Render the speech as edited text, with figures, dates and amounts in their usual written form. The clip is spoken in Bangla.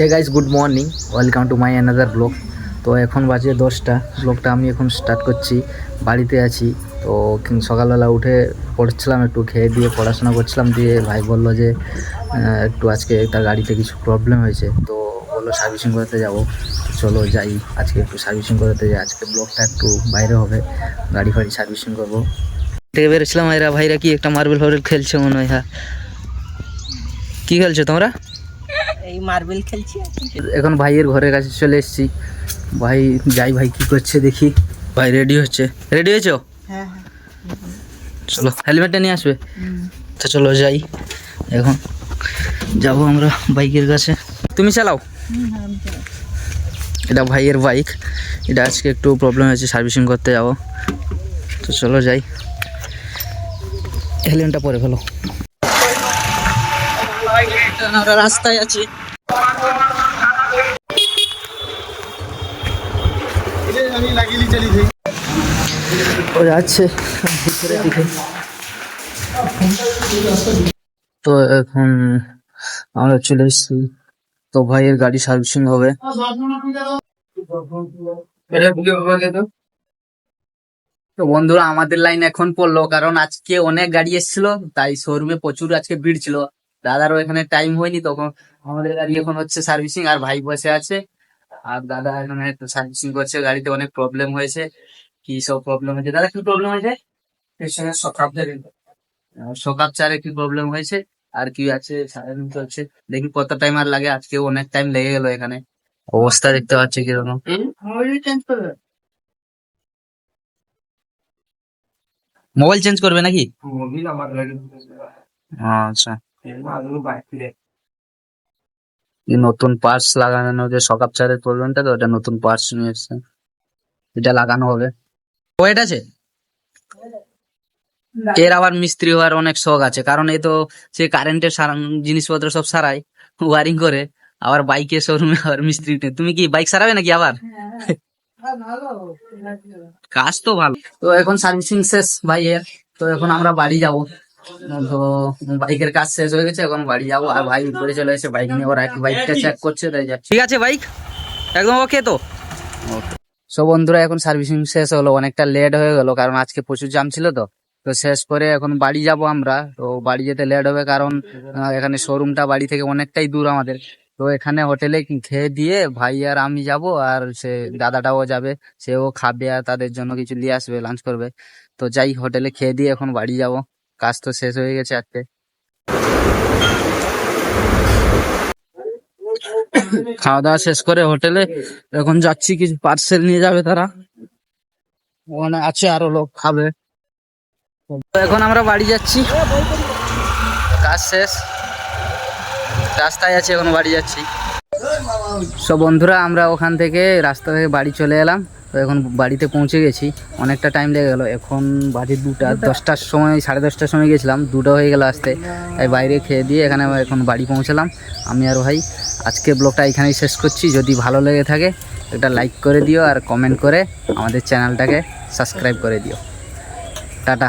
Hey guys, good morning, welcome to my another blog. তো এখন বাজে 10টা। ব্লগটা আমি এখন স্টার্ট করছি। বাড়িতে আছি। তো সকালবেলা উঠে পড়ছিলাম, একটু খেয়ে দিয়ে পড়াশোনা করছিলাম। দিয়ে ভাই বললো যে একটু আজকে তার গাড়িতে কিছু প্রবলেম হয়েছে, তো বললো সার্ভিসিং করতে যাবো। চলো যাই, আজকে একটু সার্ভিসিং করতে যাই। আজকে ব্লগটা একটু বাইরে হবে, গাড়ি ফাড়ি সার্ভিসিং করবো। থেকে বেরোছিলাম, এরা ভাইরা কি একটা মার্বেল ফার্বেল খেলছে মনে হয়। হ্যাঁ, কী খেলছো তোমরা? এই মার্বেল খেলছি। এখন ভাইয়ের ঘরের কাছে চলে এসেছি। ভাই যাই, ভাই কি করছে দেখি। ভাই রেডি হচ্ছে। রেডি হয়েছো? হ্যাঁ। চলো, হেলমেটটা নিয়ে আসবে। তো চলো যাই, এখন যাব আমরা বাইকের কাছে। তুমি চালাও। এটা ভাইয়ের বাইক, এটা আজকে একটু প্রবলেম হয়েছে, সার্ভিসিং করতে যাব। তো চলো যাই, হেলমেটটা পরে ফেলো। আমরা রাস্তায় আছি। ও যাচ্ছে ভিতরে দিকে। তো এখন আমরা চলে এসেছি। তো ভাইয়ের গাড়ি সার্ভিসিং হবে। তো বন্ধুরা, আমাদের লাইন এখন পড়লো, কারণ আজকে অনেক গাড়ি এসেছিল, তাই শোরুমে প্রচুর আজকে ভিড় ছিল। দাদারও এখানে টাইম হয়নি, তখন আমাদের গাড়ি এখন হচ্ছে সার্ভিসিং, আর ভাই বসে আছে। আর দাদা এখানে সার্ভিসিং করছে। গাড়িতে অনেক প্রবলেম হয়েছে। কি সব প্রবলেম হয়েছে দাদা? কি প্রবলেম হয়েছে? সকাপ চারে কি প্রবলেম হয়েছে, আর কি আছে সারাদিন চলছে। দেখি কত টাইম আর লাগে। আজকে অনেক টাইম লেগে গেল এখানে। অবস্থা দেখতে পাচ্ছি কিরকম। মোবাইল চেঞ্জ করবে নাকি? আচ্ছা, এই নতুন পার্টস লাগানো, যে সকাপ চারের প্রবলেমটা, তো ওটা নতুন পার্টস নিয়ে এসছে, এটা লাগানো হবে। ওয়েট আছে। এর আবার মিস্ত্রি হওয়ার অনেক শখ আছে, কারণ এই তো সে কারেন্টের জিনিসপত্র সব সারাই, ওয়ারিং করে। আবার বাইকের শোরুমে আবার মিস্ত্রি। তুমি কি বাইক সারাবে নাকি আবার? কাজ তো ভালো। তো এখন সার্ভিসিং শেষ ভাইয়ের। তো এখন আমরা বাড়ি যাব। তো বাইকের কাজ শেষ হয়ে গেছে, এখন বাড়ি যাবো। আর ভাই উপরে চলে এসে বাইক নিয়ে, ওরা বাইকটা চেক করছে, তাই যাচ্ছে। ঠিক আছে, বাইক একদম ওকে। তো সব বন্ধুরা, এখন সার্ভিসিং শেষ হলো। অনেকটা লেট হয়ে গেল, কারণ আজকে প্রচুর জাম ছিল। তো তো শেষ করে এখন বাড়ি যাব আমরা। তো বাড়ি যেতে লেট হবে, কারণ এখানে শোরুমটা বাড়ি থেকে অনেকটাই দূর আমাদের। তো এখানে হোটেলে খেয়ে দিয়ে ভাই আর আমি যাব, আর সে দাদাটাও যাবে, সেও খাবে আর তাদের জন্য কিছু নিয়ে আসবে, লাঞ্চ করবে। তো যাই, হোটেলে খেয়ে দিয়ে এখন বাড়ি যাব। কাজ তো শেষ হয়ে গেছে আজকে। খাওয়া দাওয়া শেষ করে হোটেলে এখন যাচ্ছি, কিছু পার্সেল নিয়ে যাবে তারা, ওখানে আছে আরো লোক খাবে। তো এখন আমরা বাড়ি যাচ্ছি, কাজ শেষ, রাস্তায় আছি, এখন বাড়ি যাচ্ছি। সব বন্ধুরা, আমরা ওখান থেকে রাস্তা থেকে বাড়ি চলে এলাম। তো এখন বাড়িতে পৌঁছে গেছি। অনেকটা টাইম লেগে গেলো, এখন বাজে 2টা। 10টার সময়, 10:30টার সময় গেছিলাম, 2টা হয়ে গেল আসতে। তাই বাইরে খেয়ে দিয়ে এখানে এখন বাড়ি পৌঁছালাম আমি আর ভাই। আজকে ব্লগটা এখানেই শেষ করছি। যদি ভালো লেগে থাকে একটা লাইক করে দিও, আর কমেন্ট করে আমাদের চ্যানেলটাকে সাবস্ক্রাইব করে দিও। টাটা।